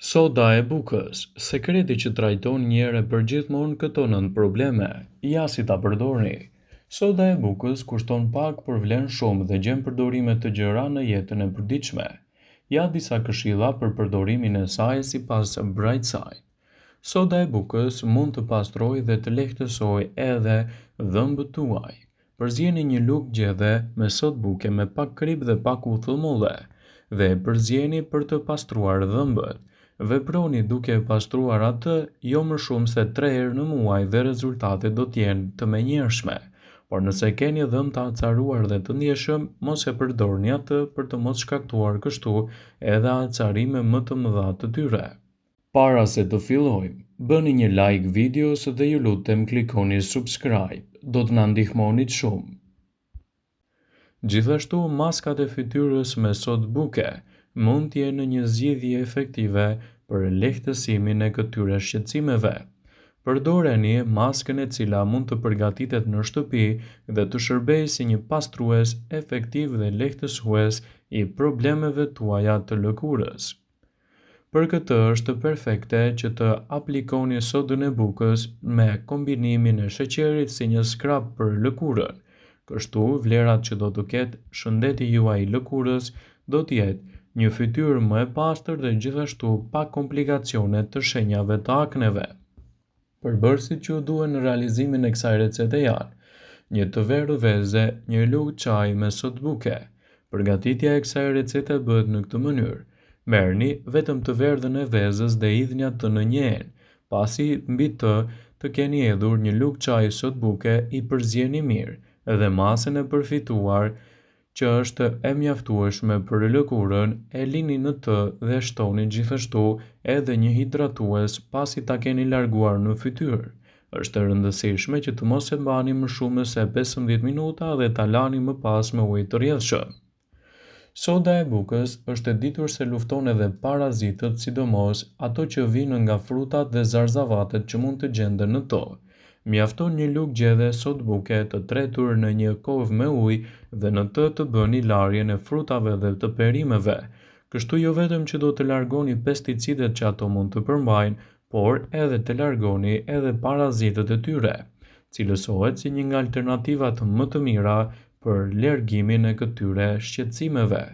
Soda e bukës, sekreti që trajton njëre për gjithmonë këto nënt probleme, ja si ta përdorni. Soda e bukës kushton pak por vlen shumë dhe gjen përdorime të gjëra në jetën e përditshme. Ja disa këshilla për përdorimin e saj sipas Brightside. Soda e bukës mund të pastrojë dhe të lehtësojë edhe dhëmbët tuaj. Përzjeni një lugë gjedhe me sodë buke me pak krip dhe pak uthull molle dhe përzjeni për të pastruar dhëmbët. Veproni duke e pastruar atë jo më shumë se 3 herë në muaj dhe rezultatet do t'jenë të menjëhershme. Por nëse keni dhëmbë të acaruar dhe të ndjeshëm, mos e përdorni atë për të mos shkaktuar kështu edhe acarime më të mëdha të tyre. Para se të fillojmë, bëni një like videos dhe ju lutem klikoni subscribe, do të na ndihmonit shumë. Gjithashtu, maskat e fytyrës me sodë buke mund të jenë një zgjidhje efektive për lehtësimin e këtyre shqetësimeve. Përdoreni maskën e cila mund të përgatitet në shtëpi dhe të shërbejë si një pastrues efektiv dhe lehtësues i problemeve tuaja të lëkurës. Për këtë është perfekte që të aplikoni sodën e bukës me kombinimin e sheqerit si një skrap për lëkurën. Kështu, vlerat që do të ketë shëndeti juaj i lëkurës do të jetë një fytyrë më e pastër dhe gjithashtu pa komplikacione të shenjave të akneve. Përbërësit që u duhen në realizimin e kësaj recete janë: një të verë veze, një lugë çaj me sodë buke. Përgatitja e kësaj recete bëhet në këtë mënyrë: merrni vetëm të verdhën e vezës dhe hidhni atë në një enë. Pasi mbi të keni hedhur një lugë çaj sodë buke, i përzjeni mirë dhe masën e përfituar që është e mjaftueshme për lëkurën, e lini në të dhe shtoni gjithashtu edhe një hidratues pasi ta keni larguar në fytyrë. Është e rëndësishme që të mos e mbani më shumë se 15 minuta dhe ta lani më pas me ujë të rrjedhshëm. Soda e bukës është e ditur se lufton edhe parazitët, sidomos ato që vijnë nga frutat dhe zarzavatet që mund të gjenden në to. Mjafton një lugë gjedhe sodë buke të tretur në një kovë me ujë dhe në të bëni larjen e frutave dhe të perimeve. Kështu jo vetëm që do të largoni pesticidet që ato mund të përmbajnë, por edhe të largoni edhe parazitët e tyre. Cilësohet si një nga alternativat më të mira për largimin e këtyre shqetësimeve.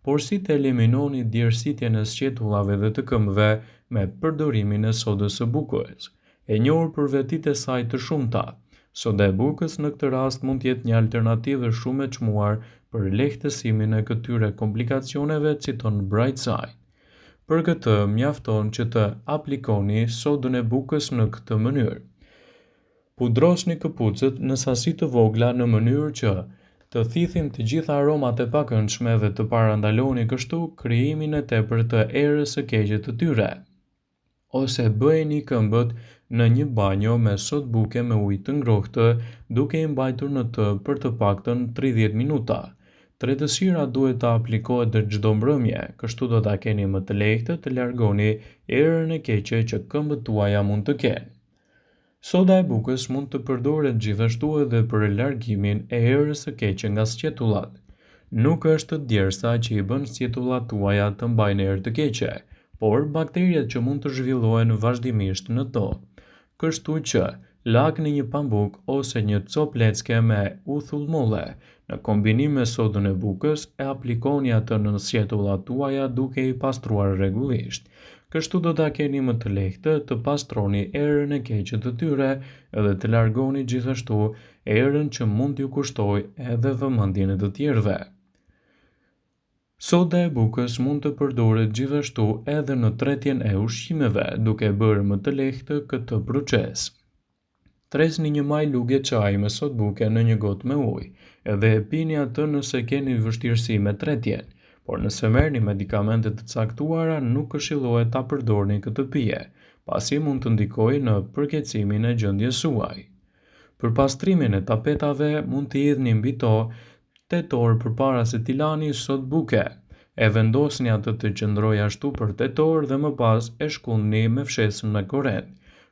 Por si të eliminoni djersitjen e sqetullave dhe të këmbëve me përdorimin e sodës së bukës? E njohur për vetitë e saj të shumta, soda e bukës në këtë rast mund të jetë një alternativë shumë e çmuar për lehtësimin e këtyre komplikacioneve, citon Brightside. Për këtë mjafton që të aplikoni sodën e bukës në këtë mënyrë. Pudrosni këpucët në sasi të vogla në mënyrë që të thithin të gjitha aromat e pakëndshme dhe të parandaloni kështu krijimin e tepërt të erës së keqe të tyre. Ose bëjeni këmbët në një banjo me sodë buke me ujë të ngrohtë, duke i mbajtur në të për të paktën 30 minuta. Tretësira duhet të aplikohet çdo mbrëmje, kështu do ta keni më të lehtë të largoni erën e keqe që këmbët tuaja mund të kenë. Soda e bukës mund të përdoret gjithashtu edhe për largimin e erës së keqe nga sqetullat. Nuk është djersa që i bën sqetullat tuaja të mbajnë erë të keqe, por bakteriat që mund të zhvillohen vazhdimisht në to. Kështu që lakni një pambuk ose një copë lecke me uthull molle, në kombinim me sodën e bukës e aplikoni atë në sqetullat tuaja duke i pastruar rregullisht. Kështu do ta keni më të lehtë të pastroni erën e keqe të tyre dhe të largoni gjithashtu erën që mund t'ju kushtojë edhe vëmendjen e të tjerëve. Soda e bukës mund të përdoret gjithashtu edhe në tretjen e ushqimeve, duke bërë më të lehtë këtë proces. Tresni një maj lugë çaj me sodë buke në një gotë me ujë dhe e pini atë nëse keni vështirësi me tretjen, por nëse merrni medikamente të caktuara nuk këshillohet ta përdorni këtë pije, pasi mund të ndikojë në përkeçimin e gjendjes suaj. Për pastrimin e tapetave mund t'i hidhni mbi to 8 orë përpara se t'i lani sodë buke. E vendosni atë të qëndrojë ashtu për 8 orë dhe më pas e shkundni me fshesën me korrent.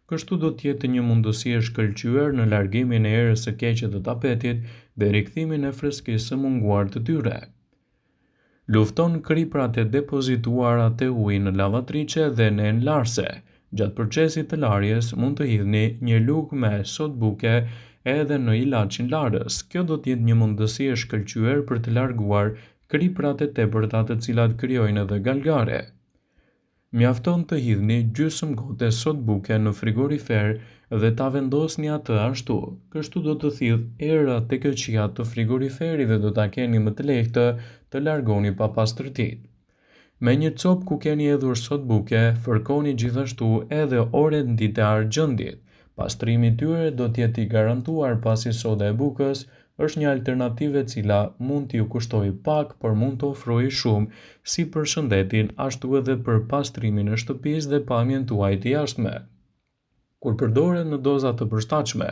Kështu do t'jetë një mundësi e shkëlqyer në largimin e erës së keqe të tapetit dhe rikthimin e freskisë së munguar të tyre. Lufton kriprat e depozituara të ujit në lavatriçe dhe në enlarse. Gjatë procesit të larjes mund të hidhni një lugë me sodë buke edhe në ilaçin larës. Kjo do të jetë një mundësi e shkëlqyer për të larguar kriprat e tepërta të cilat krijojnë edhe galgare. Mjafton të hidhni gjysmë gote sodë buke në frigorifer dhe ta vendosni atë ashtu. Kështu do të thithë era tek qijat të frigoriferit dhe do ta keni më të lehtë të largoni papastërtitë. Me një copë ku keni hedhur sodë buke, fërkoni gjithashtu edhe orët ndite argjendit. Pastrimi i tyre do të jetë i garantuar pasi soda e bukës është një alternativë e cila mund t'ju kushtojë pak, por mund të ofrojë shumë si për shëndetin ashtu edhe për pastrimin e shtëpisë dhe pamjen tuaj të jashtme. Kur përdoret në doza të përshtatshme,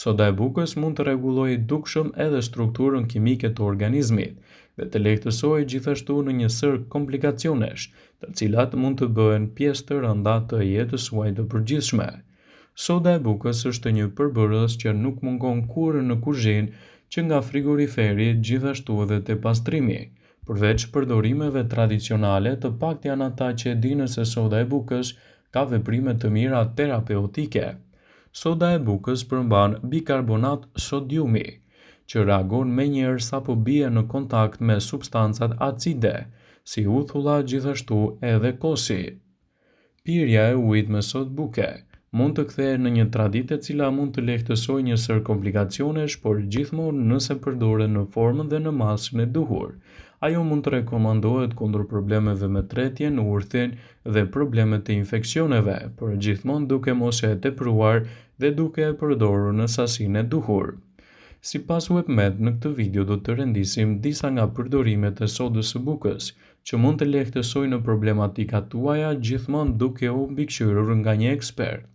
soda e bukës mund të rregullojë dukshëm edhe strukturën kimike të organizmit dhe të lehtësojë gjithashtu në një sër komplikacionesh, të cilat mund të bëhen pjesë të rënda të jetës suaj të përgjithshme. Soda e bukës është një përbërës që nuk mungon kurrë në kuzhinë, që nga frigoriferi gjithashtu edhe te pastrimi. Përveç përdorimeve tradicionale, të paktë janë ata që e dinë se soda e bukës ka veprime të mira terapeutike. Soda e bukës përmban bikarbonat sodiumi, që reagon menjëherë sapo bie në kontakt me substancat acide, si uthulla gjithashtu edhe kosi. Pirja e ujit me sodë buke mund të kthehet në një traditë e cila mund të lehtësojë një sër komplikacionesh, por gjithmonë nëse përdoret në formën dhe në masën e duhur. Ajo mund të rekomandohet kundër problemeve me tretjen, urthin dhe problemet e infeksioneve, por gjithmonë duke mos e tepruar dhe duke e përdorur në sasinë e duhur. Sipas WebMed, në këtë video do të rendisim disa nga përdorimet e sodës së bukës, që mund të lehtësojnë në problematikat tuaja gjithmonë duke u mbikëqyrur nga një ekspert.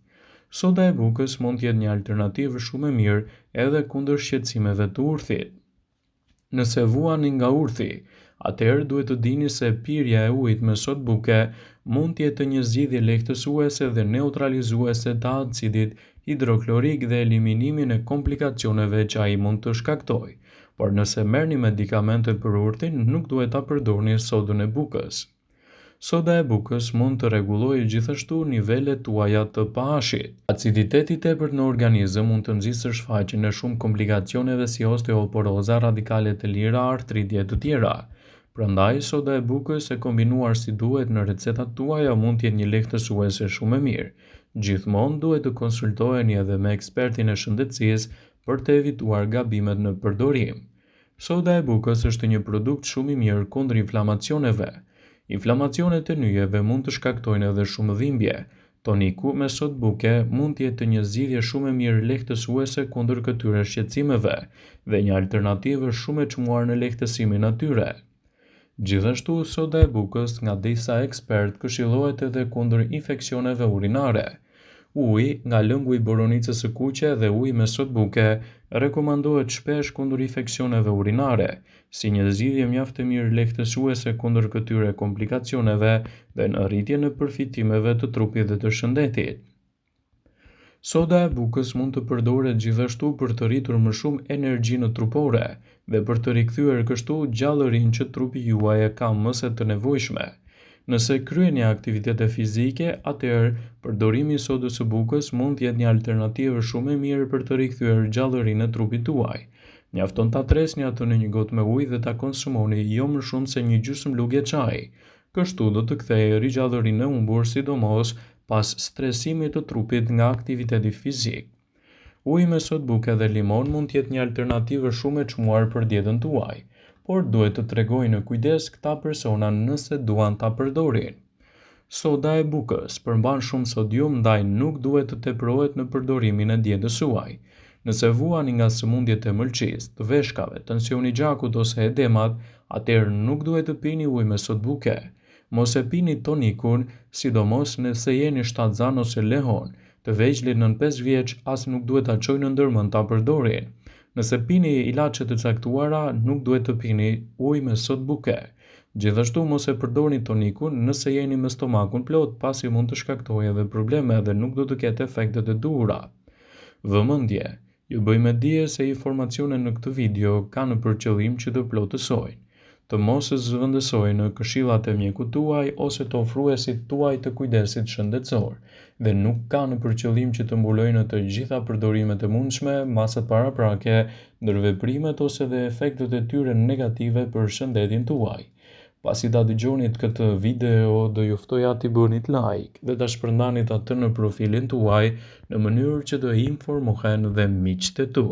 Soda e bukës mund të jetë një alternativë shumë e mirë edhe kundër shqetësimeve të urthit. Nëse vuani nga urthi, atëherë duhet të dini se pirja e ujit me sodë buke mund të jetë një zgjidhje lehtësuese dhe neutralizuese të acidit hidroklorik dhe eliminimin e komplikacioneve që ai mund të shkaktojë. Por nëse merrni medikamente për urtin, nuk duhet ta përdorni sodën e bukës. Soda e bukës mund të rregullojë gjithashtu nivelet tuaja të pH-it. Aciditeti i tepërt në organizëm mund të nxjisë shfaqjen e shumë komplikacioneve si osteoporoza, radikale të lira, artritje të tjera. Prandaj, soda e bukës e kombinuar si duhet në recetat tuaja mund të jetë një lehtësuese shumë e mirë. Gjithmonë duhet të konsultoheni edhe me ekspertin e shëndetësisë për të evituar gabimet në përdorim. Soda e bukës është një produkt shumë i mirë kundër inflamacioneve. Inflamacionet e nyjeve mund të shkaktojnë edhe shumë dhimbje. Toniku me sodë buke mund të jetë një zgjidhje shumë e mirë lehtësuese kundër këtyre shqetësimeve dhe një alternativë shumë e çmuar në lehtësimin atyre. Gjithashtu, soda e bukës nga disa ekspertë këshillohet edhe kundër infeksioneve urinare. Uji nga lëngu i boronicës së kuqe dhe uji me sodë buke rekomandohet shpesh kundër infeksioneve urinare, si një zgjidhje mjaft e mirë lehtësuese kundër këtyre komplikacioneve dhe në rritjen e përfitimeve të trupit dhe të shëndetit. Soda e bukës mund të përdoret gjithashtu për të rritur më shumë energji në trupore dhe për të rikthyer kështu gjallërinë që trupi juaj e ka më së të nevojshme. Nëse kryeni aktivitete fizike, atëherë përdorimi i sodës së bukës mund të jetë një alternativë shumë e mirë për të rikthyer gjallërinë e trupit tuaj. Mjafton ta tresni atë në një gotë me ujë dhe ta konsumoni jo më shumë se një gjysmë lugje çaji. Kështu do të kthejë rigjallërinë e humbur, sidomos pas stresimit të trupit nga aktiviteti fizik. Uji me sodë buke dhe limon mund të jetë një alternativë shumë e çmuar për dietën tuaj, por duhet të tregojnë kujdes këta persona nëse duan ta përdorin. Soda e bukës përmban shumë sodium, ndaj nuk duhet të tepërohet në përdorimin e dietës suaj. Nëse vuani nga sëmundjet e mëlçisë, të veshkave, tensioni i gjakut ose edemat, atëherë nuk duhet të pini ujë me sodë buke. Mos e pini tonikun, sidomos nëse jeni shtatzan ose lehon. Të vegjëlit nën 5 vjeç as nuk duhet ta çojnë ndërmend ta përdorin. Nëse pini ilaçe të caktuara, nuk duhet të pini ujë me sodë buke. Gjithashtu mos e përdorni tonikun nëse jeni me stomakun plot, pasi mund të shkaktojë edhe probleme dhe nuk do të ketë efektet e duhura. Vëmendje, ju bëjmë dije se informacionet në këtë video kanë për qëllim që të plotësojnë. të mos zëvendësojnë në këshillat e mjekut tuaj ose të ofruesit tuaj të kujdesit shëndetësor, dhe nuk kanë për qëllim që të mbulojnë të gjitha përdorimet e mundshme, masat paraprake, ndërveprimet ose dhe efektet e tyre negative për shëndetin tuaj. Pasi ta dëgjonit këtë video, do ju ftoja t'i bënit like dhe ta shpërndanit atë në profilin tuaj në mënyrë që të informohen dhe miqtë e tu.